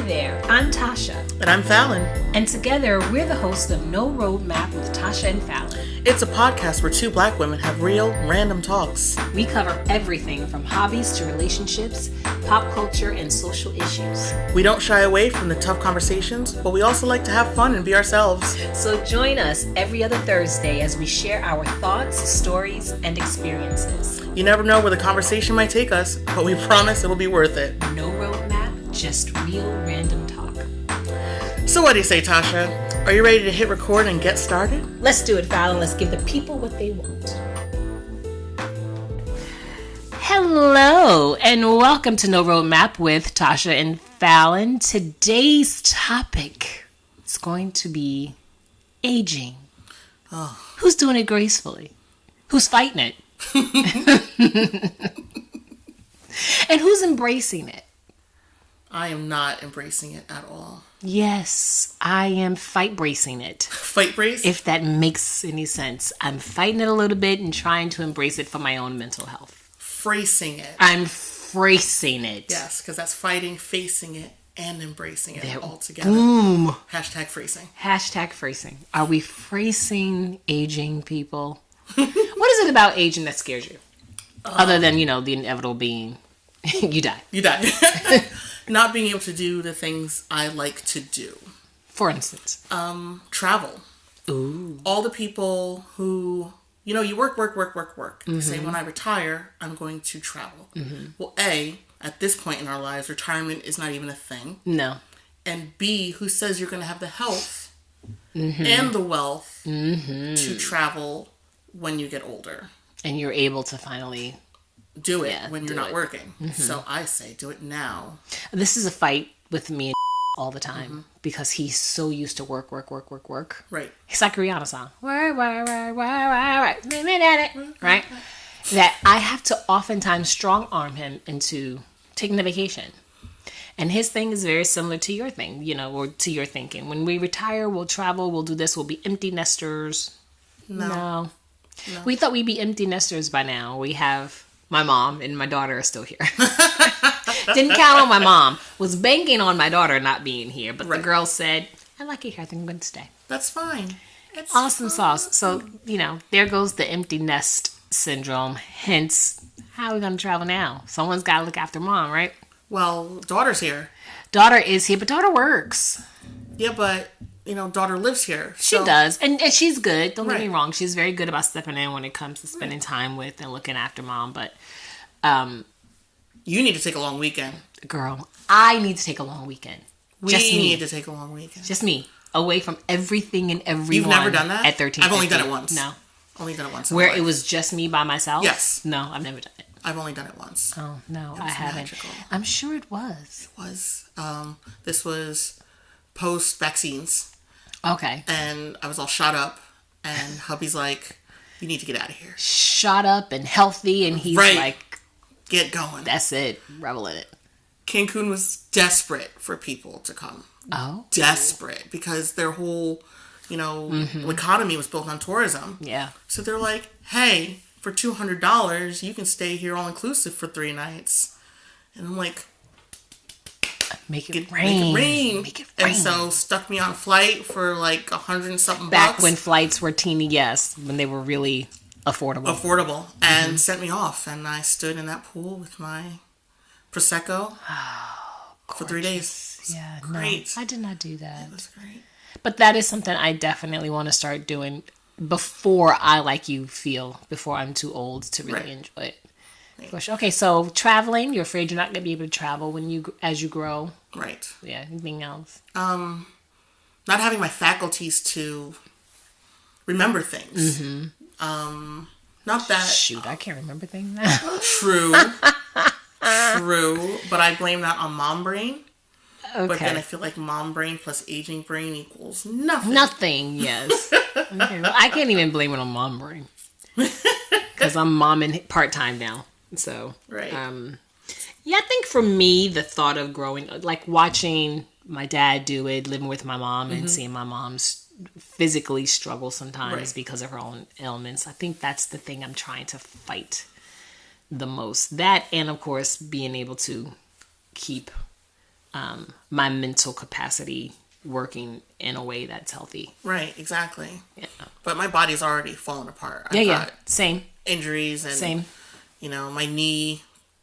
there, I'm Tasha. And I'm Fallon. And together, we're the hosts of No Roadmap with Tasha and Fallon. It's a podcast where two black women have real, random talks. We cover everything from hobbies to relationships, pop culture, and social issues. We don't shy away from the tough conversations, but we also like to have fun and be ourselves. So join us every other Thursday as we share our thoughts, stories, and experiences. You never know where the conversation might take us, but we promise it'll be worth it. No roadmap, just real random talk. So what do you say, Tasha? Are you ready to hit record and get started? Let's do it, Fallon. Let's give the people what they want. Hello, and welcome to No Roadmap with Tasha and Fallon. Today's topic is going to be aging. Oh. Who's doing it gracefully? Who's fighting it? And who's embracing it? I am not embracing it at all. Yes, I am fight bracing it. Fight brace? If that makes any sense. I'm fighting it a little bit and trying to embrace it for my own mental health. Phrasing it. I'm phrasing it. Yes, because that's fighting, facing it, and embracing it all together. Boom. Hashtag phrasing. Hashtag phrasing. Are we phrasing aging, people? What is it about aging that scares you? Other than, the inevitable being you die. You die. Not being able to do the things I like to do. For instance? Travel. Ooh. All the people who, you work. Mm-hmm. You say, when I retire, I'm going to travel. Mm-hmm. Well, A, at this point in our lives, retirement is not even a thing. No. And B, who says you're going to have the health and the wealth to travel when you get older? And you're able to finally do it when you're not working. Mm-hmm. So I say, do it now. This is a fight with me and all the time because he's so used to work. Right. It's like Rihanna song. Right. That I have to oftentimes strong arm him into taking a vacation. And his thing is very similar to your thing, or to your thinking. When we retire, we'll travel, we'll do this, we'll be empty nesters. No. We thought we'd be empty nesters by now. We have my mom and my daughter are still here. Didn't count on my mom. Was banking on my daughter not being here. But the girl said, I like it here. I think I'm going to stay. That's fine. It's awesome fine. Sauce. So, there goes the empty nest syndrome. Hence, how are we going to travel now? Someone's got to look after mom, right? Well, daughter's here. Daughter is here, but daughter works. Yeah, but, daughter lives here. So. She does. And she's good. Don't get me wrong. She's very good about stepping in when it comes to spending time with and looking after mom. But you need to take a long weekend. Girl, I need to take a long weekend. We need to take a long weekend. Just me. Away from everything and everyone. You've never done that? At 13. I've only done it once. No. Only done it once. Where it was just me by myself? Yes. No, I've never done it. I've only done it once. Oh, no, I haven't. Magical. I'm sure it was. It was. This was post-vaccines. Okay. And I was all shot up. And hubby's like, you need to get out of here. Shot up and healthy. And he's like, get going. That's it. Revel in it. Cancun was desperate for people to come. Oh. Desperate. Because their whole, economy was built on tourism. Yeah. So they're like, hey, for $200, you can stay here all-inclusive for 3 nights. And I'm like, Make it rain. Make it rain. And so stuck me on a flight for like $100 and something Back bucks. when flights were teeny, yes. When they were really affordable. And sent me off. And I stood in that pool with my Prosecco for 3 days. Yeah, great. No, I did not do that. It was great. But that is something I definitely want to start doing before I, like you, before I'm too old to really enjoy it. Right. For sure. Okay, so traveling, you're afraid you're not going to be able to travel as you grow. Right. Yeah, anything else? Not having my faculties to remember things. Mm-hmm. Not that... Shoot, I can't remember things now. True. But I blame that on mom brain. Okay. But then I feel like mom brain plus aging brain equals nothing. Nothing, yes. Okay, well, I can't even blame it on mom brain. Because I'm momming part-time now. So, right. I think for me, the thought of growing, like watching my dad do it, living with my mom and seeing my mom's physically struggle sometimes because of her own ailments. I think that's the thing I'm trying to fight the most. That, and of course, being able to keep my mental capacity working in a way that's healthy. Right, exactly. Yeah. But my body's already fallen apart. I've got same injuries and same. My knee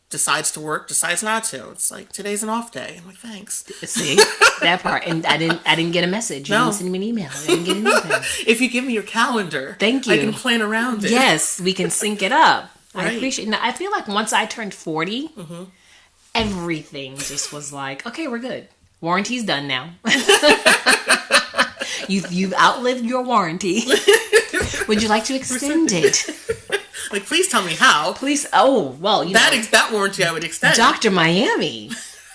decides to work, decides not to. It's like, today's an off day. I'm like, thanks. See that part, and I didn't get a message. You didn't send me an email. I didn't get anything. If you give me your calendar, thank you. I can plan around it. Yes, we can sync it up. Right. I appreciate. Now, I feel like once I turned 40, everything just was like, okay, we're good. Warranty's done now. You've outlived your warranty. Would you like to extend it? Like, please tell me how. Please. Oh, well, that warranty I would extend. Dr. Miami.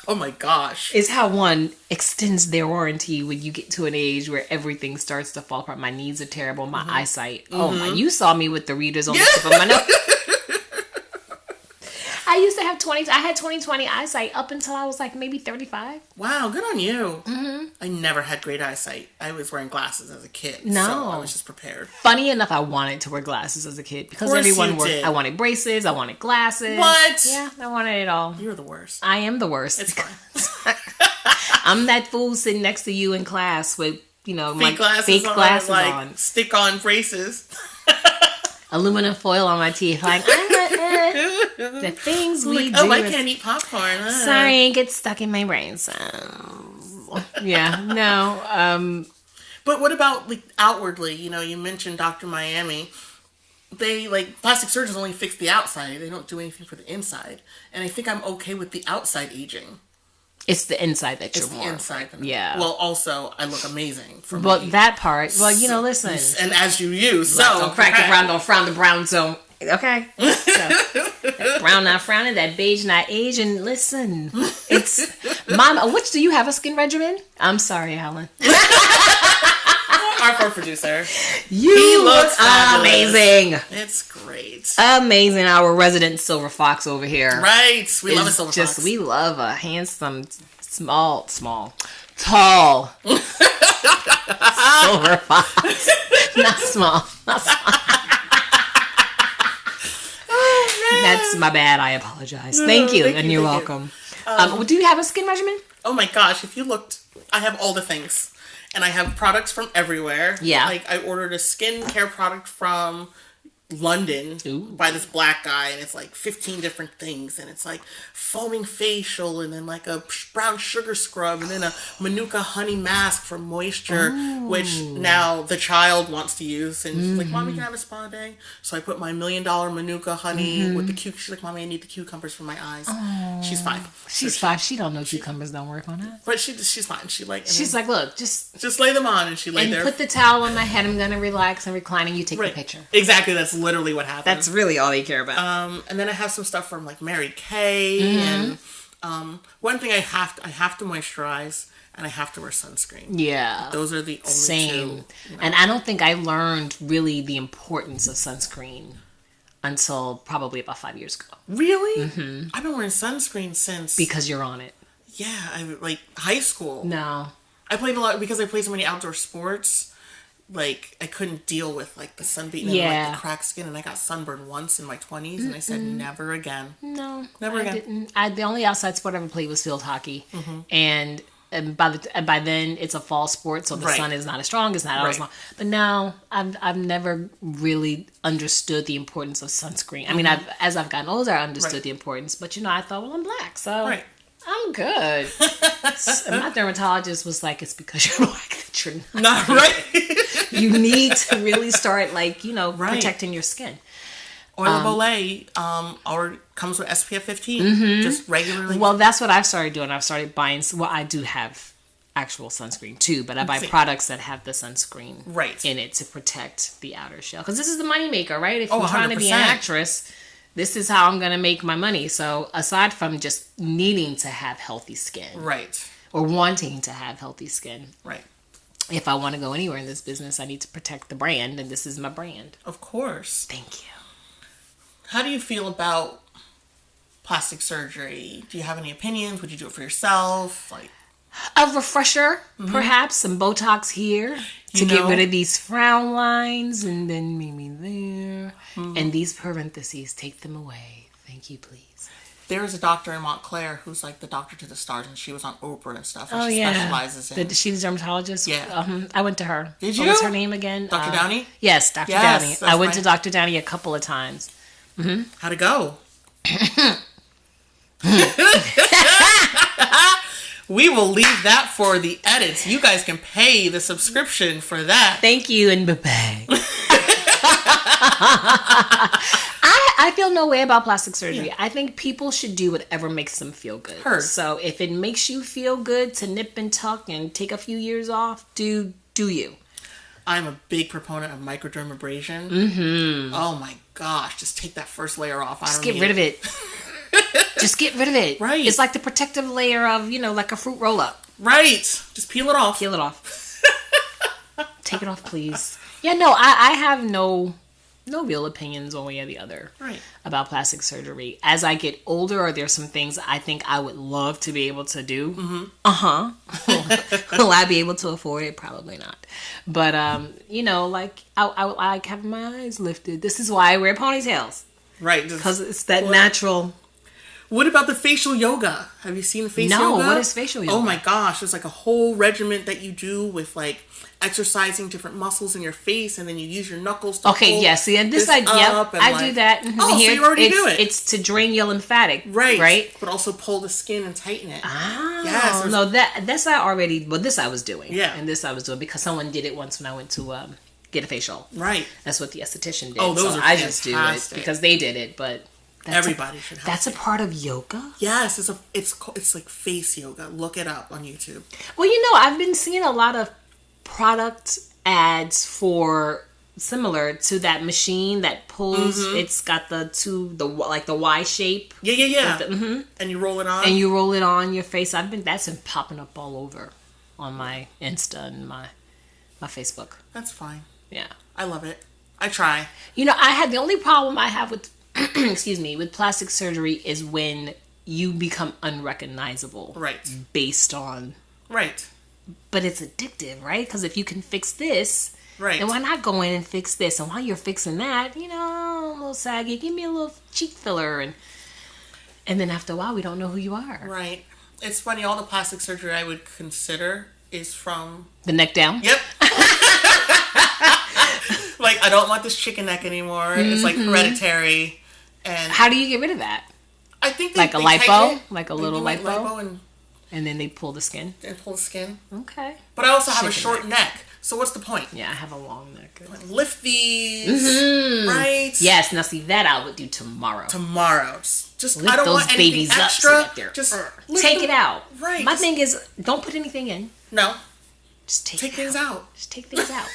Oh my gosh. Is how one extends their warranty when you get to an age where everything starts to fall apart. My knees are terrible. My eyesight. Oh my! You saw me with the readers on the tip of my nose. I used to have 20/20 eyesight up until I was like maybe 35. Wow, good on you. I never had great eyesight. I was wearing glasses as a kid. No. So I was just prepared. Funny enough, I wanted to wear glasses as a kid because everyone wore. I wanted braces. I wanted glasses. What? Yeah, I wanted it all. You're the worst. I am the worst. It's fine. I'm that fool sitting next to you in class with, fake glasses on. Stick-on braces. Aluminum foil on my teeth. Like, the things we do. Oh, I can't eat popcorn. Sorry, it gets stuck in my brain. So, yeah, no. But what about, like, outwardly? You mentioned Dr. Miami. They, plastic surgeons only fix the outside. They don't do anything for the inside. And I think I'm okay with the outside aging. It's the inside that you're more. It's the inside. Yeah. Well, also, I look amazing for me. But that part, listen. And as you use, don't crack the brown, don't frown the brown zone. Okay. So, that brown not frowning, that beige not aging. Listen, it's Mom. Which do you have a skin regimen? I'm sorry, Alan. Our poor producer. He looks amazing. It's great. Amazing. Our resident silver fox over here. Right. We love a silver fox. We love a handsome, tall silver fox. Not small. That's my bad. I apologize. Thank you, and you're welcome. Do you have a skin regimen? Oh my gosh! If you looked, I have all the things, and I have products from everywhere. Yeah. I ordered a skincare product from London by this black guy, and it's 15 different things, and it's foaming facial, and then a brown sugar scrub, and then a manuka honey mask for moisture, which now the child wants to use, and she's like, Mommy, can I have a spa day? So I put my $1 million manuka honey with the she's like, Mommy, I need the cucumbers for my eyes. She's 5. She's 5. She don't know cucumbers don't work on that. But she's fine. She's like, look, just lay them on, and she laid there. Put the towel on my head. I'm gonna relax and recline, and you take the picture. Exactly. That's literally what happened. That's really all they care about. And then I have some stuff from Mary Kay, and one thing I have to moisturize, and I have to wear sunscreen. Yeah, those are the only two. And I don't think I learned really the importance of sunscreen until probably about 5 years ago. Really? Mm-hmm. I've been wearing sunscreen since because you're on it. Yeah, high school. No, I played a lot because I played so many outdoor sports. I couldn't deal with the sun beating and the cracked skin, and I got sunburned once in my 20s, and I said never again. No, never again. Didn't. The only outside sport I ever played was field hockey, and by then it's a fall sport, so the sun is not as strong. It's not always long. But no, I've never really understood the importance of sunscreen. I mean, as I've gotten older, I understood the importance, but I thought, well, I'm black, so. I'm good. My dermatologist was like, it's because you're black that you're not right. You need to really start protecting your skin. Oil of Olay comes with SPF 15, just regularly. Well, that's what I've started doing. I've started buying. Well, I do have actual sunscreen too, but I buy products that have the sunscreen in it to protect the outer shell. Because this is the moneymaker, right? If you're trying to be an actress, this is how I'm going to make my money. So aside from just needing to have healthy skin. Or wanting to have healthy skin. If I want to go anywhere in this business, I need to protect the brand, and this is my brand. Of course. Thank you. How do you feel about plastic surgery? Do you have any opinions? Would you do it for yourself? A refresher, perhaps. Some Botox here to get rid of these frown lines, and then maybe there. And these parentheses, take them away. Thank you, please. There is a doctor in Montclair who's like the doctor to the stars, and she was on Oprah and stuff. And Oh, she yeah. specializes in. She's a dermatologist? Yeah. I went to her. Did you? What was her name again? Dr. Downey? Yes, Dr. Yes, Downey. I went to Dr. Downey a couple of times. How'd it go? We will leave that for the edits. You guys can pay the subscription for that. Thank you, and bye-bye. I feel no way about plastic surgery. Yeah. I think people should do whatever makes them feel good. Heard. So if it makes you feel good to nip and tuck and take a few years off, do you. I'm a big proponent of microdermabrasion. Mm-hmm. Oh my gosh, just take that first layer off. Just get rid of it. Just get rid of it. Right. It's like the protective layer of, like a fruit roll-up. Right. Just peel it off. Peel it off. Take it off, please. Yeah, no, I have no real opinions one way or the other about plastic surgery. As I get older, there's some things I think I would love to be able to do. Mm-hmm. Will I be able to afford it? Probably not. But, like, I like having my eyes lifted. This is why I wear ponytails. Right. Because it's that natural... What about the facial yoga? Have you seen the facial yoga? No, what is facial yoga? Oh my gosh, there's like a whole regimen that you do with like exercising different muscles in your face, and then you use your knuckles to pull see, and this I do that. Oh, so you already do it. It's to drain your lymphatic, right? But also pull the skin and tighten it. Ah, yes. No, this I was doing. Yeah, and this I was doing because someone did it once when I went to get a facial. Right. That's what the esthetician did. Oh, those are I fantastic. just do it because they did it, but. Everybody should have That's it. A part of yoga? Yes, it's like face yoga. Look it up on YouTube. Well, I've been seeing a lot of product ads for similar to that machine that pulls. Mm-hmm. It's got the Y shape. Yeah. And you roll it on. And you roll it on your face. That's been popping up all over on my Insta and my Facebook. That's fine. Yeah. I love it. I try. The only problem I have with with plastic surgery is when you become unrecognizable. Right. Based on... Right. But it's addictive, right? Because if you can fix this... Right. Then why not go in and fix this? And while you're fixing that, I'm a little saggy. Give me a little cheek filler. And then after a while, we don't know who you are. Right. It's funny, all the plastic surgery I would consider is from... The neck down? Yep. Like, I don't want this chicken neck anymore. Mm-hmm. It's like hereditary. And how do you get rid of that? I think like a lipo, like a little lipo, and then they pull the skin. And pull the skin. Okay. But I also have a short neck, so what's the point? Yeah, I have a long neck. Lift these, right? Yes. Now see that I would do tomorrow. Just lift I don't those want anything babies extra. Up so just take it out. Right. My thing is, don't put anything in. No. Just take things out. Just take things out.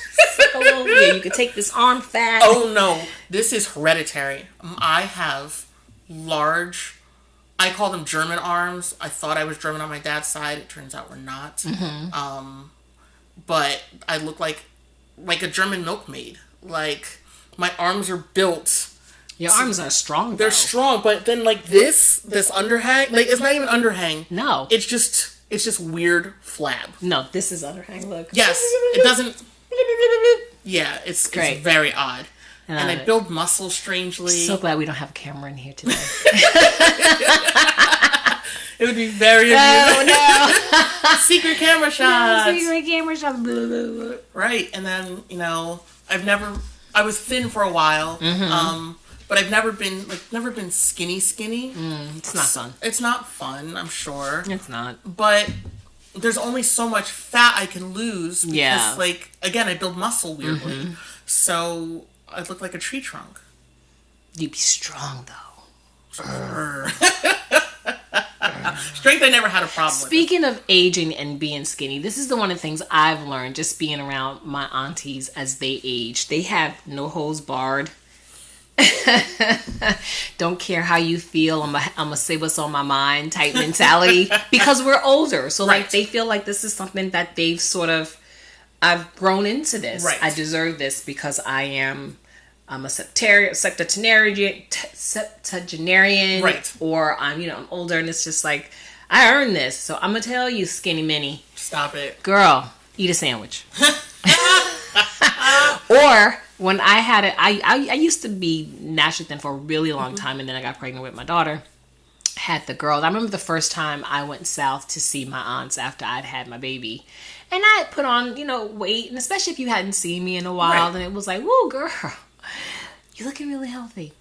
You can take this arm fat. Oh no, this is hereditary. I have large, I call them German arms. I thought I was German on my dad's side. It turns out we're not. Mm-hmm. But I look like a German milkmaid. Like, my arms are built. Your arms are strong, They're strong, but then like this underhang, like it's not even underhang. No. It's just weird flab. No, this is underhang, look. Yes. It doesn't. Yeah, it's great. It's very odd. And I build muscle strangely. So glad we don't have a camera in here today. It would be very amusing. No. Secret camera shots. No, secret camera shots. Right. And then, I was thin for a while. Mm-hmm. But I've never been skinny. It's not fun. It's not fun, I'm sure. It's not. But there's only so much fat I can lose because, again, I build muscle weirdly. Mm-hmm. So I look like a tree trunk. You'd be strong, though. Strength I never had a problem with. Speaking of aging and being skinny, this is one of the things I've learned just being around my aunties as they age. They have no holds barred. Don't care how you feel. I'm gonna say what's on my mind type mentality because we're older. So like they feel like this is something that they've I've grown into this. Right. I deserve this because I'm a septuagenarian, right? Or I'm older and it's just like I earned this. So I'm gonna tell you, skinny mini, stop it, girl. Eat a sandwich. Or when I had it, I used to be naturally thin for a really long time, and then I got pregnant with my daughter. had the girls. I remember the first time I went south to see my aunts after I'd had my baby. And I had put on, weight. And especially if you hadn't seen me in a while. Right. And it was like, whoa, girl, you're looking really healthy.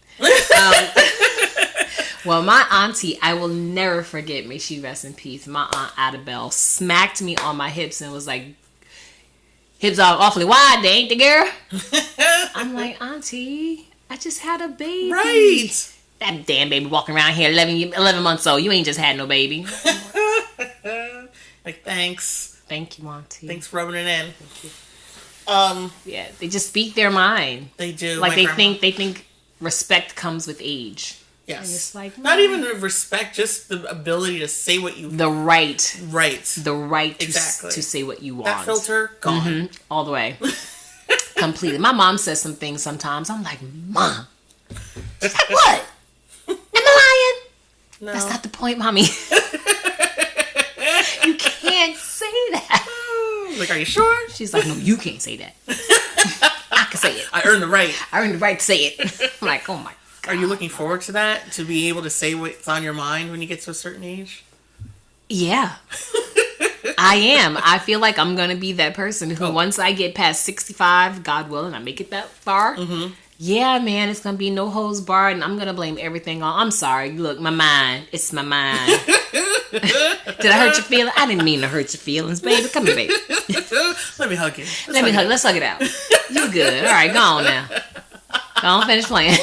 Well, my auntie, I will never forget, may she rest in peace, my Aunt Adabelle smacked me on my hips and was like, hips are awfully wide, they ain't the girl? I'm like, Auntie, I just had a baby. Right. That damn baby walking around here 11 months old. You ain't just had no baby. Like, thanks. Thank you, Auntie. Thanks for rubbing it in. Yeah, they just speak their mind. They do. Like they think respect comes with age. Yes. And it's like, not even the respect, just the ability to say what you... The right. Right. The right exactly. to say what you want. That filter, gone. Mm-hmm. All the way. Completely. My mom says some things sometimes. I'm like, Mom. She's like, what? Am I lying? No. That's not the point, Mommy. You can't say that. Like, are you sure? She's like, no, you can't say that. I can say it. I earned the right. I earned the right to say it. I'm like, oh my God. Are you looking forward to that? To be able to say what's on your mind when you get to a certain age? Yeah. I am. I feel like I'm going to be that person who once I get past 65, God willing, I make it that far. Mm-hmm. Yeah, man, it's going to be no holds barred and I'm going to blame everything on, I'm sorry, look, my mind. It's my mind. Did I hurt your feelings? I didn't mean to hurt your feelings, baby. Come here, baby. Let me hug you. Let's hug it out. You good. All right, go on now. Go on, finish playing.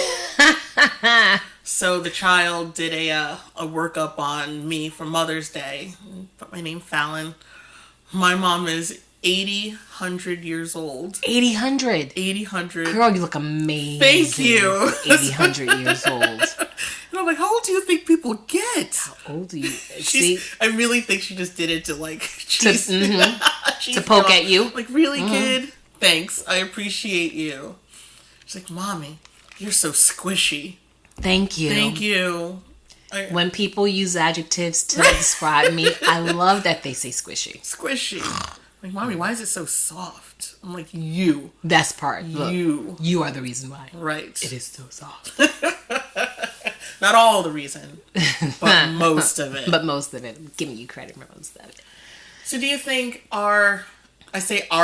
So the child did a workup on me for Mother's Day. Put my name Fallon. My mom is 100 years old. 100. Girl, you look amazing. Thank you. 100 years old. And I'm like, how old do you think people get? How old are you? I really think she just did it to like to poke at you. Like, really, kid? Thanks. I appreciate you. She's like, Mommy, you're so squishy. Thank you. Thank you. When people use adjectives to describe me, I love that they say squishy. Squishy. Like, Mommy, why is it so soft? I'm like, you. That's part. Look, you. You are the reason why. Right. It is so soft. Not all the reason, but most of it. But most of it. I'm giving you credit for most of it. So do you think our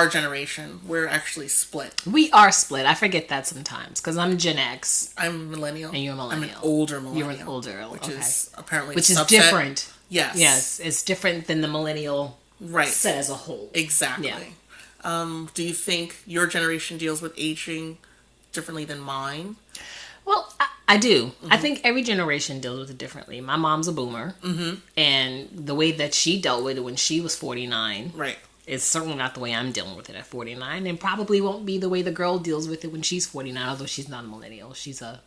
generation, we're actually split? We are split. I forget that sometimes because I'm Gen X. I'm millennial. And you're a millennial. I'm an older millennial. You're an older, which is apparently which is different. Yes. Yes, it's different than the millennial set as a whole. Exactly. Yeah. Do you think your generation deals with aging differently than mine? Well, I do. Mm-hmm. I think every generation deals with it differently. My mom's a boomer. Mm-hmm. And the way that she dealt with it when she was 49 is certainly not the way I'm dealing with it at 49. And probably won't be the way the girl deals with it when she's 49, although she's not a millennial. She's a...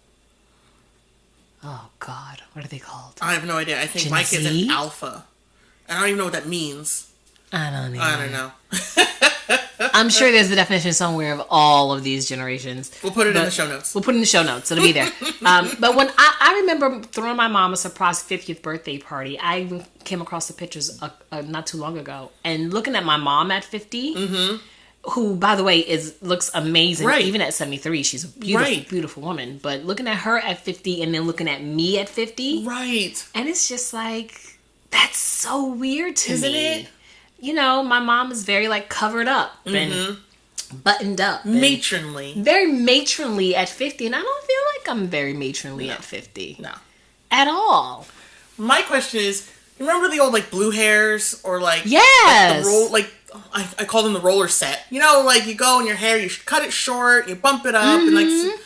Oh, God. What are they called? I have no idea. I think Gen my kid's Z? an alpha. I don't even know what that means. I don't know. I'm sure there's a definition somewhere of all of these generations. We'll put it in the show notes. We'll put it in the show notes. It'll be there. But when I remember throwing my mom a surprise 50th birthday party, I even came across the pictures not too long ago. And looking at my mom at 50, who, by the way, looks amazing. Right. Even at 73, she's a beautiful, beautiful woman. But looking at her at 50 and then looking at me at 50. Right. And it's just like, that's so weird to me. Isn't it? You know, my mom is very, like, covered up and buttoned up. Matronly. Very matronly at 50. And I don't feel like I'm very matronly at 50. No. At all. My question is, you remember the old, like, blue hairs? Or, like... Yes! I call them the roller set. You know, like, you go in your hair, you cut it short, you bump it up, and, like...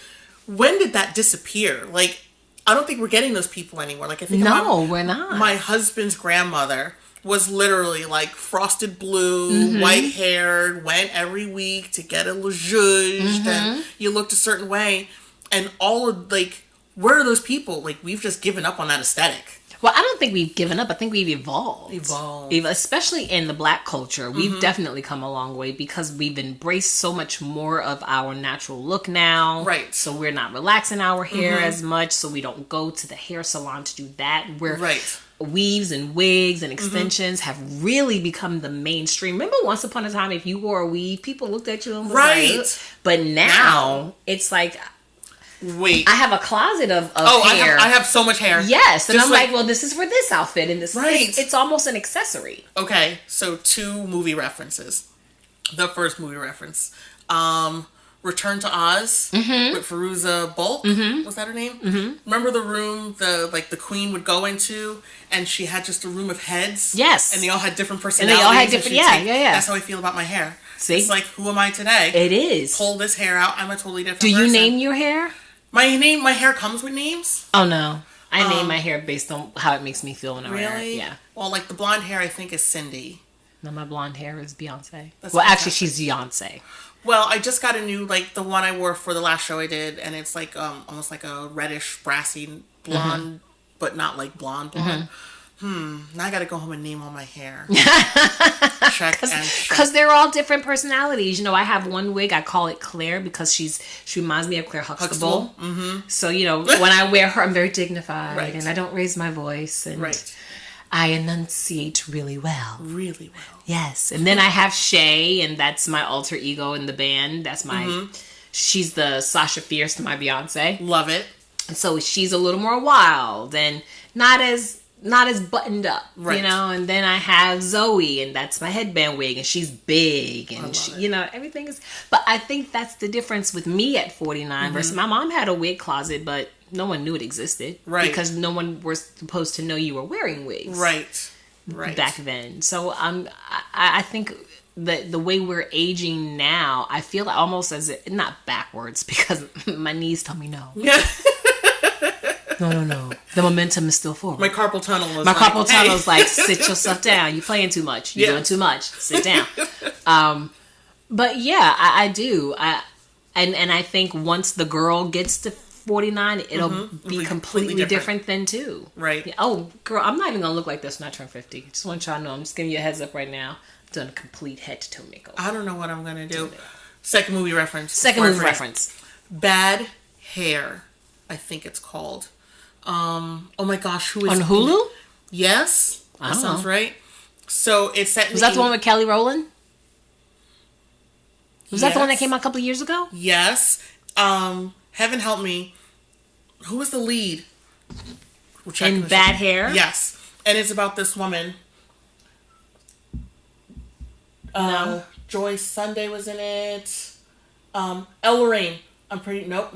When did that disappear? Like, I don't think we're getting those people anymore. Like, I think... No, we're not. My husband's grandmother... was literally like frosted blue, white haired, went every week to get it zhuzhed, and you looked a certain way. And all of, like, where are those people? Like, we've just given up on that aesthetic. Well, I don't think we've given up. I think we've evolved. Especially in the black culture, we've definitely come a long way because we've embraced so much more of our natural look now. Right. So we're not relaxing our hair as much, so we don't go to the hair salon to do that. Weaves and wigs and extensions have really become the mainstream. Remember once upon a time, if you wore a weave, people looked at you and was like, ugh. But now, it's like... Wait. I have a closet of hair. I have so much hair. Yes. And I'm like, well, this is for this outfit. And this it's almost an accessory. Okay. So 2 movie references. The first movie reference. Return to Oz with Fairuza Balk. Was that her name? Remember the room the queen would go into, and she had just a room of heads? Yes. And they all had different personalities. And they all had different, yeah. That's how I feel about my hair. See? It's like, who am I today? It is. Pull this hair out, I'm a totally different person. person. Do you name your hair? My hair comes with names. Oh, no. I name my hair based on how it makes me feel when I wear it. Yeah. Well, like the blonde hair, I think is Cindy. No, my blonde hair is Beyonce. Actually, she's Beyonce. Well, I just got a new, the one I wore for the last show I did, and it's like almost like a reddish, brassy blonde, but not like blonde. Now I gotta go home and name all my hair. Check. Because they're all different personalities. I have one wig, I call it Claire, because she reminds me of Claire Huxtable. So, when I wear her, I'm very dignified, and I don't raise my voice, and I enunciate really well. Really well. Yes. And then I have Shay, and that's my alter ego in the band. That's my... She's the Sasha Fierce to my Beyonce. Love it. And so she's a little more wild and not as buttoned up, And then I have Zoe, and that's my headband wig, and she's big, and she, everything is... But I think that's the difference with me at 49 versus my mom had a wig closet, but no one knew it existed. Right. Because no one was supposed to know you were wearing wigs. Right. Back then. So I think that the way we're aging now, I feel almost as if, not backwards, because my knees tell me no. Yeah. No. The momentum is still forward. My carpal tunnel is like, sit yourself down. You're playing too much. You're doing too much. Sit down. But yeah, I do. And I think once the girl gets to 49, it'll be completely different then too. Right. Yeah. Oh, girl, I'm not even gonna look like this when I turn 50. Just want y'all to know. I'm just giving you a heads up right now. I've done a complete head to toe makeover. I don't know what I'm gonna do. Second movie reference. Bad Hair, I think it's called. Oh my gosh, who is on Hulu? Yes, that sounds right. So it's set. Was that the one with Kelly Rowland? Was that the one that came out a couple of years ago? Yes. Heaven help me. Who was the lead? In Bad Hair? Yes. And it's about this woman. No. Joy Sunday was in it. Elle Lorraine. I'm pretty... Nope.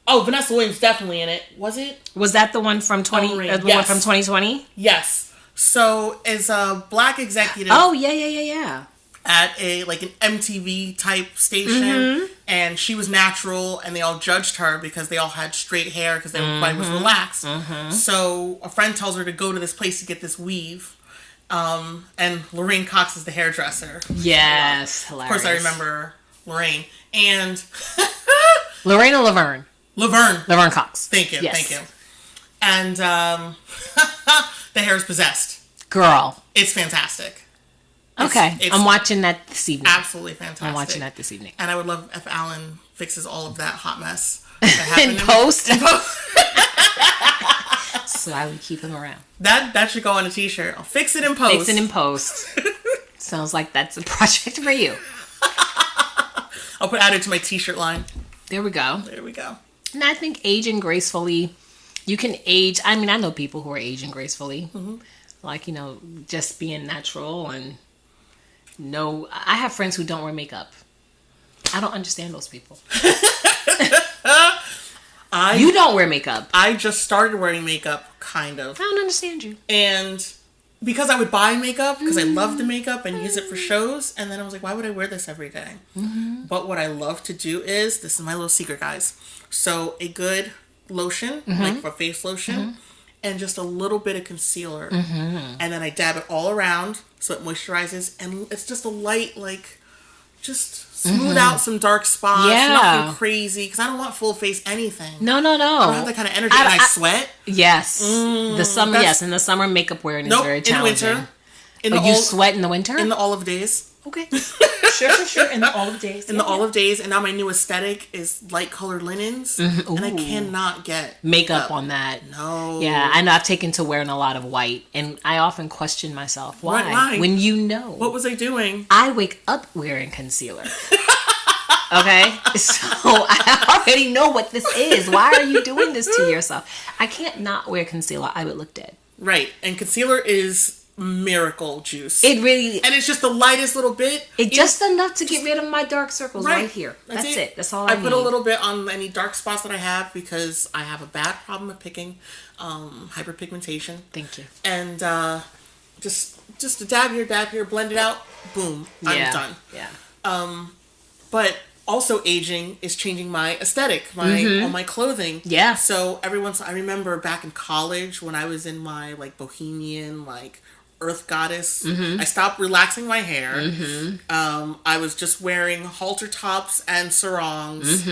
Vanessa Williams definitely in it. Was it? Was that the one from one from 2020? Yes. So as a black executive... Oh, yeah. At an MTV type station, and she was natural, and they all judged her because they all had straight hair because everybody was relaxed. So a friend tells her to go to this place to get this weave, and Lorraine Cox is the hairdresser. Yes, hilarious. Of course, I remember Lorraine and Lorraine or Laverne. Laverne Cox. Thank you. And the hair is possessed. Girl, it's fantastic. Okay, I'm watching that this evening. Absolutely fantastic. I'm watching that this evening. And I would love if Alan fixes all of that hot mess that happened in post. So I would keep him around. That should go on a t-shirt. I'll fix it in post. Sounds like that's a project for you. I'll add it to my t-shirt line. There we go. And I think aging gracefully, you can age. I mean, I know people who are aging gracefully. Like, just being natural and... No, I have friends who don't wear makeup. I don't understand those people. You don't wear makeup. I just started wearing makeup, kind of. I don't understand you. And because I would buy makeup, because I love the makeup and use it for shows, and then I was like, why would I wear this every day? But what I love to do is, this is my little secret, guys. So a good lotion, like for face lotion, and just a little bit of concealer. And then I dab it all around so it moisturizes. And it's just a light, just smooth out some dark spots. Nothing crazy. Because I don't want full face anything. No. I don't have that kind of energy. And I sweat. Yes. The summer, in the summer, makeup wearing is very challenging. In the winter. You sweat in the winter? In the olive days. Okay. Sure. In the olive days. In the olive days. And now my new aesthetic is light colored linens. And I cannot get makeup on that. No. Yeah, I know. I've taken to wearing a lot of white. And I often question myself, why? Why? When you know. What was I doing? I wake up wearing concealer. Okay? So I already know what this is. Why are you doing this to yourself? I can't not wear concealer. I would look dead. Right. And concealer is miracle juice. It really... And it's just the lightest little bit. It's just enough to get rid of my dark circles right here. That's it. That's all I need. I put a little bit on any dark spots that I have because I have a bad problem with picking hyperpigmentation. Thank you. And just a dab here, blend it out, boom, I'm done. Yeah. But also aging is changing my aesthetic, all my clothing. Yeah. So I remember back in college when I was in my like bohemian, like earth goddess, I stopped relaxing my hair. I was just wearing halter tops and sarongs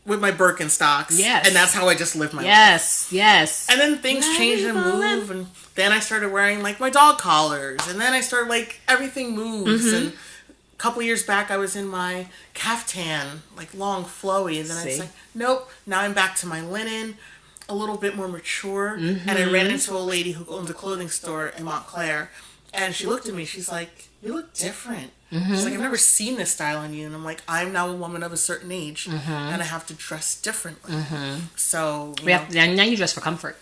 with my Birkenstocks. Yes. And that's how I just lived my life. Yes. And then things change and move, and then I started wearing like my dog collars, and then I started like everything moves. And a couple years back I was in my caftan, like long flowy, and then I was like, nope, now I'm back to my linen, a little bit more mature. And I ran into a lady who owns a clothing store in Montclair, and she looked at me, she's like, you look different. She's like, I've never seen this style on you. And I'm like, I'm now a woman of a certain age, and I have to dress differently. So now you dress for comfort.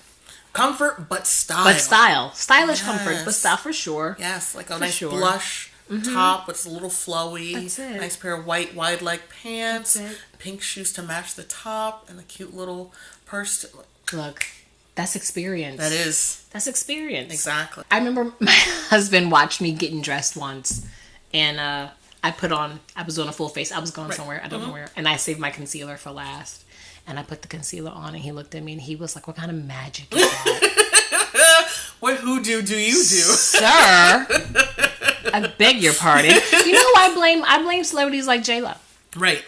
Comfort, but style. Stylish comfort, but style for sure. Yes, like a nice blush top with a little flowy. That's it. Nice pair of white wide leg pants. Pink shoes to match the top, and a cute little purse. Look, that's experience. That is. That's experience. Exactly. I remember my husband watched me getting dressed once, and I was on a full face. I was going somewhere, I don't know where, and I saved my concealer for last. And I put the concealer on, and he looked at me, and he was like, what kind of magic is that? What hoodoo do you do? Sir, I beg your pardon. You know who I blame? I blame celebrities like J-Lo. Right.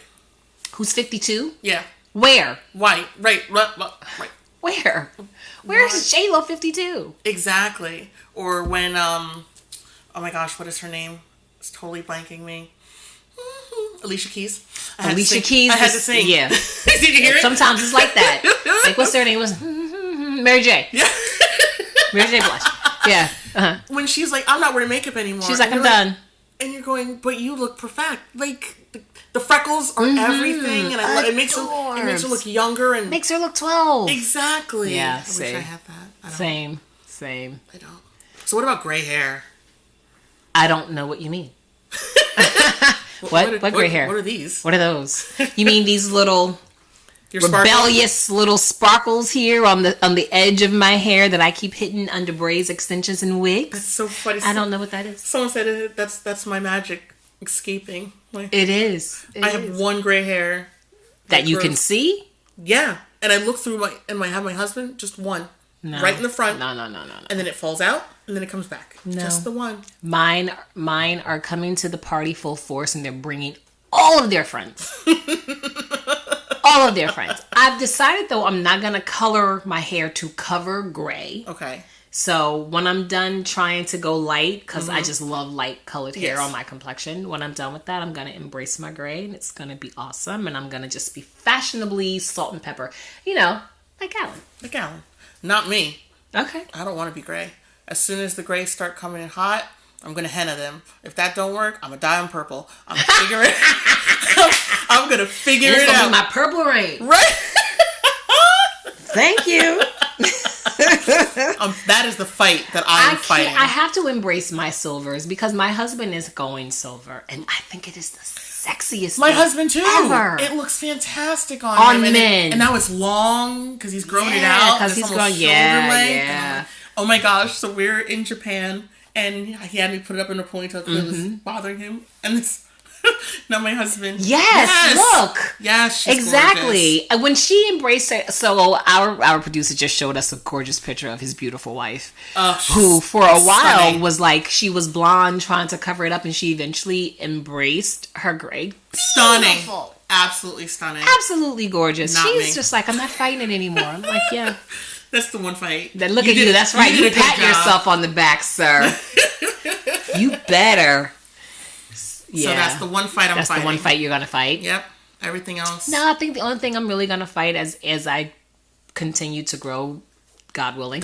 Who's 52? Yeah. Where? Right. Where? Where's J-Lo 52? Exactly. Or when, oh my gosh, what is her name? It's totally blanking me. Alicia Keys. Alicia Keys. I had to sing. Yeah. Did you hear it? Sometimes it's like that. Like, what's their name? Was Mary J. Yeah. Mary J. Blige. Yeah. Uh-huh. When she's like, I'm not wearing makeup anymore. She's like, I'm done. And you're going, but you look perfect. Like, the freckles are everything. And it makes her look younger. And makes her look 12. Exactly. Yeah, I wish I had that. Same. I don't. So what about gray hair? I don't know what you mean. What gray hair? What are these? What are those? You mean these little rebellious little sparkles here on the edge of my hair that I keep hitting under braids, extensions, and wigs? That's so funny. I don't know what that is. Someone said that's my magic escaping. It is. I have one gray hair that you can see. Yeah, and I look through I have my husband just one. No. Right in the front. No. And then it falls out, and then it comes back. No. Just the one. Mine are coming to the party full force, and they're bringing all of their friends. All of their friends. I've decided, though, I'm not going to color my hair to cover gray. Okay. So when I'm done trying to go light, because I just love light colored hair on my complexion, when I'm done with that, I'm going to embrace my gray, and it's going to be awesome, and I'm going to just be fashionably salt and pepper. You know, like Alan. Like Alan. Not me. Okay. I don't want to be gray. As soon as the grays start coming in hot, I'm going to henna them. If that don't work, I'm going to dye them purple. I'm going to figure it I'm going to figure it out. It's going to be my purple rain. Right. Thank you. That is the fight that I'm fighting. I have to embrace my silvers because my husband is going silver, and I think it is the sexiest. My husband too. Ever. It looks fantastic on him. Men. And now it's long because he's grown it out. Because he's grown. Yeah. Oh my gosh! So we're in Japan, and he had me put it up in a ponytail because it was bothering him. And this. Now my husband. Yes. Look. Yes. She's exactly. Gorgeous. When she embraced it, so our producer just showed us a gorgeous picture of his beautiful wife, who for a while was like she was blonde, trying to cover it up, and she eventually embraced her gray. Stunning. Beautiful. Absolutely stunning. Absolutely gorgeous. She's just like, I'm not fighting it anymore. I'm like, yeah. That's the one fight. Look at you. That's right. You pat yourself on the back, sir. You better. Yeah. So that's the one fight I'm fighting. That's the one fight you're going to fight? Yep. Everything else. No, I think the only thing I'm really going to fight as I continue to grow, God willing,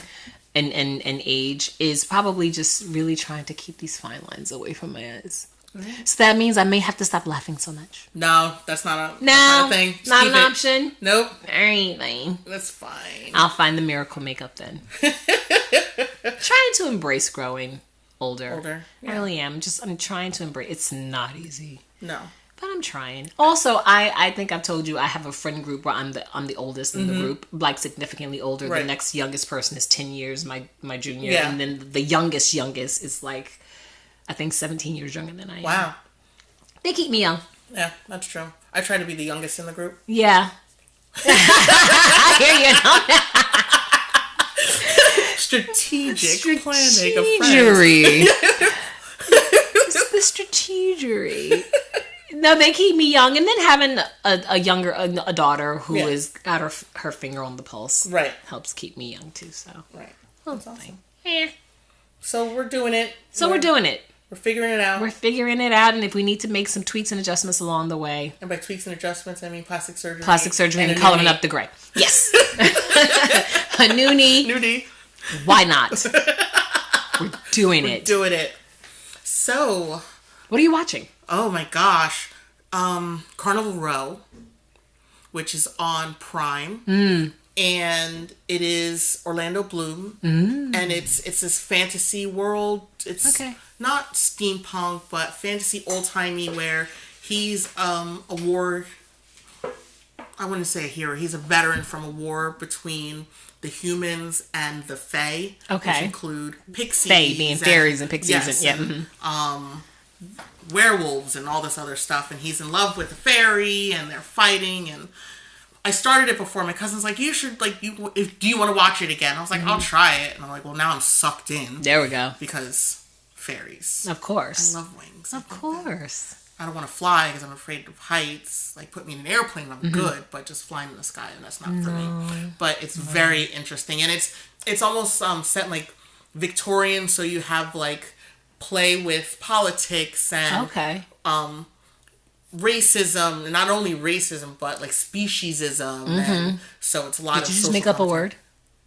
and age is probably just really trying to keep these fine lines away from my eyes. So that means I may have to stop laughing so much. No, that's not a thing. Just not an option. Nope. Anything. That's fine. I'll find the miracle makeup then. Trying to embrace growing older. Yeah. I really am. I'm trying to embrace. It's not easy. No. But I'm trying. Also, I think I've told you I have a friend group where I'm the oldest in the group, like significantly older. Right. The next youngest person is 10 years, my junior, and then the youngest is like, I think 17 years younger than I am. Wow. They keep me young. Yeah, that's true. I try to be the youngest in the group. Yeah. I hear you. Strategic planning of friends. It's the strategery. No, they keep me young, and then having a daughter who is got her finger on the pulse, right, helps keep me young too. So right, that's awesome. Yeah. So we're doing it. We're doing it. We're figuring it out. And if we need to make some tweaks and adjustments along the way. And by tweaks and adjustments, I mean plastic surgery. And coloring up the gray. Yes. A noonie. Why not? We're doing it. So. What are you watching? Oh my gosh. Carnival Row, which is on Prime. And it is Orlando Bloom. And it's this fantasy world. It's not steampunk, but fantasy old-timey, where he's a war... I wouldn't say a hero. He's a veteran from a war between the humans and the Fae. Okay. Which include pixies. Fae being fairies and pixies. Yes, and werewolves and all this other stuff. And he's in love with a fairy, and they're fighting. And I started it before. My cousin's like, you should, like, do you want to watch it again? I was like, I'll try it. And I'm like, well, now I'm sucked in. There we go. Because fairies. Of course. I love wings. Of course. I don't want to fly because I'm afraid of heights. Like, put me in an airplane, I'm good, but just flying in the sky, and that's not for me. But it's very interesting, and it's almost set in, like, Victorian, so you have, like, play with politics and racism, and not only racism, but, like, speciesism, and so it's a lot of Did you just make up a word?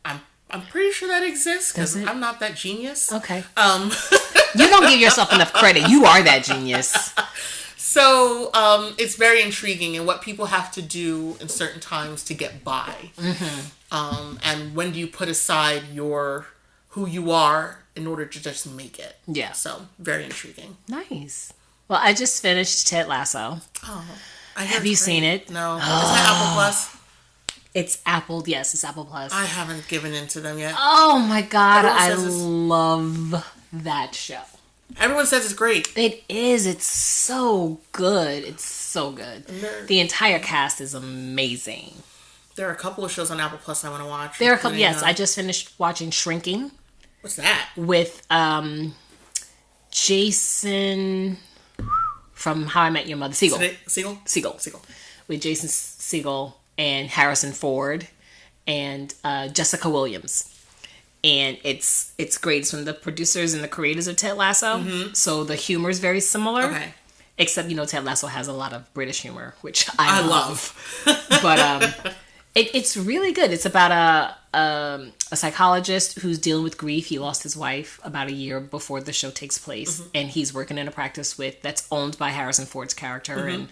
I'm pretty sure that exists, because I'm not that genius. Okay. You don't give yourself enough credit. You are that genius. So, it's very intriguing in what people have to do in certain times to get by. And when do you put aside who you are in order to just make it. Yeah. So, very intriguing. Nice. Well, I just finished Ted Lasso. Oh. Have you seen it? No. Is that Apple Plus? It's Apple. Yes, it's Apple Plus. I haven't given in to them yet. Oh my God. I love that show. Everyone says it's great. It is. It's so good. It's so good. The entire cast is amazing. There are a couple of shows on Apple Plus I want to watch. There are a couple. Yes, I just finished watching Shrinking. What's that? With Jason from How I Met Your Mother. Segel. With Jason Segel and Harrison Ford and Jessica Williams. And it's great. It's from the producers and the creators of Ted Lasso. So the humor is very similar. Okay. Except, Ted Lasso has a lot of British humor, which I love. But it's really good. It's about a psychologist who's dealing with grief. He lost his wife about a year before the show takes place. And he's working in a practice that's owned by Harrison Ford's character. And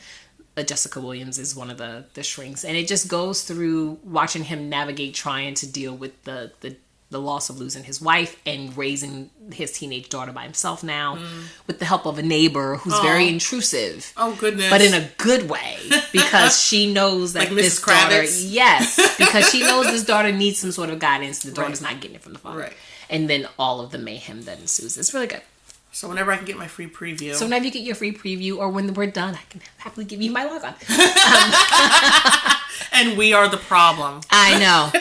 Jessica Williams is one of the shrinks. And it just goes through watching him navigate trying to deal with the loss of losing his wife and raising his teenage daughter by himself now with the help of a neighbor who's very intrusive. Oh, goodness. But in a good way, because she knows that like this Mrs. daughter... Kravitz? Yes, because she knows this daughter needs some sort of guidance. The daughter's not getting it from the father. Right. And then all of the mayhem that ensues. It's really good. So whenever I can get my free preview... So whenever you get your free preview or when we're done, I can happily give you my logon. And we are the problem. I know.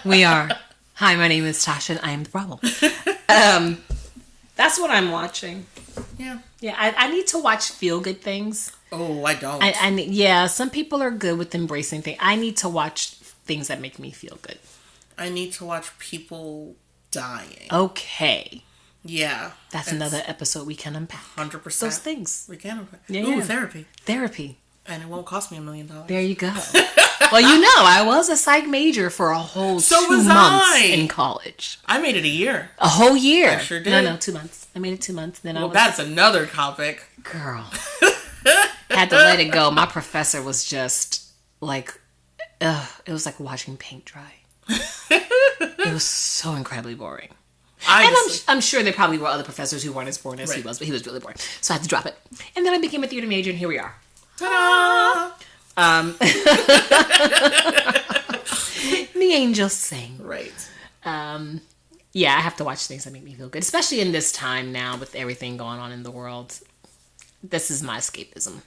We are. Hi, my name is Tasha and I am the problem. That's what I'm watching. Yeah. Yeah, I need to watch feel-good things. Oh, I don't. Yeah, some people are good with embracing things. I need to watch things that make me feel good. I need to watch people dying. Okay. Yeah. That's another episode we can unpack. 100%. Those things. We can unpack. Yeah, Ooh, therapy. Therapy. And it won't cost me $1 million. There you go. Well, I was a psych major for a whole 2 months in college. I made it a year. A whole year. I sure did. No, 2 months. I made it 2 months. Then that's another topic. Girl. Had to let it go. My professor was just like, it was like watching paint dry. It was so incredibly boring. I'm sure there probably were other professors who weren't as boring as he was, but he was really boring. So I had to drop it. And then I became a theater major, and here we are. Ta-da! The angels sing. Right. Yeah, I have to watch things that make me feel good, especially in this time now with everything going on in the world. This is my escapism.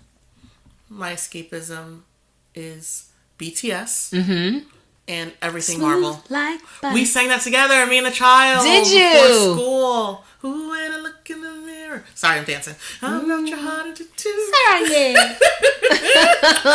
My escapism is BTS. Mm-hmm. And everything Marvel. Like we sang that together, me and the child. Did you? Before school. Ooh, when I look in the mirror. Sorry, I'm dancing. I'm not your heart into two. Sorry.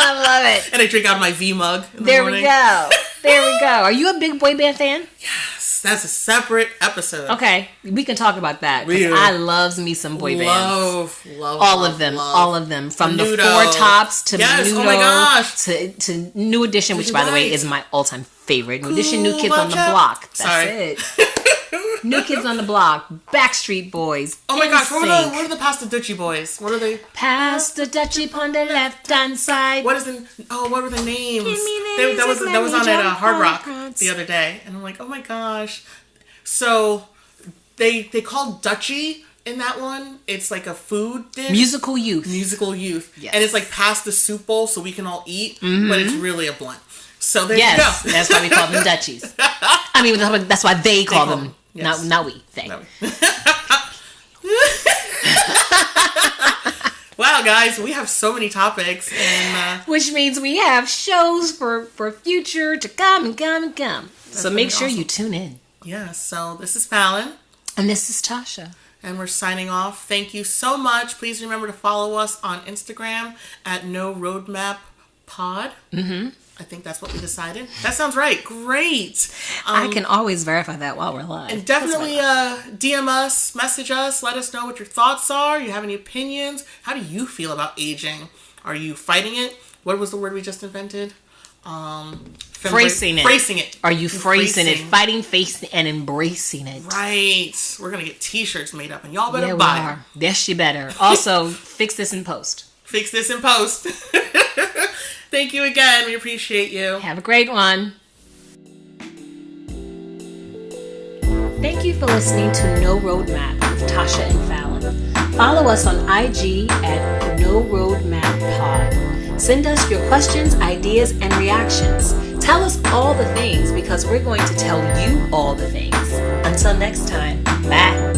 I love it. And I drink out of my V mug in the There morning. we go. There we go. Are you a big boy band fan? Yes. That's a separate episode. Okay. We can talk about that. Because I loves me some boy bands. Love all of them. All of them. From the Four Tops to Menudo. Oh my gosh. To New Edition, which by the way is my all-time favorite. New Edition, New Kids on the Block. That's it. New Kids on the Block, Backstreet Boys. Oh my gosh, what are the Pasta Duchy boys? What are they? Pasta Duchy on the left hand side. What were the names? That was on at Hard Rock the other day, and I'm like, oh my gosh. So they called Duchy in that one. It's like a food dish. Musical Youth. Yes. And it's like past the soup bowl, so we can all eat, but it's really a blunt. So there you go. That's why we call them Dutchies. I mean, that's why they call them. Yes. Not we. They. Wow, guys, we have so many topics, and which means we have shows for future to come and come and come. So make sure you tune in. Yeah. So this is Fallon, and this is Tasha, and we're signing off. Thank you so much. Please remember to follow us on Instagram at No Roadmap Pod. Mm-hmm. I think that's what we decided. That sounds right. Great. I can always verify that while we're live. And definitely DM us, message us, let us know what your thoughts are. You have any opinions? How do you feel about aging? Are you fighting it? What was the word we just invented? Phrasing it. Phrasing it. Are you phrasing it? Fighting, facing, and embracing it. Right. We're going to get t-shirts made up, and y'all better buy them. Yes, you better. Also, fix this in post. Fix this in post. Thank you again. We appreciate you. Have a great one. Thank you for listening to No Roadmap with Tasha and Fallon. Follow us on IG at No Roadmap Pod. Send us your questions, ideas, and reactions. Tell us all the things because we're going to tell you all the things. Until next time, bye.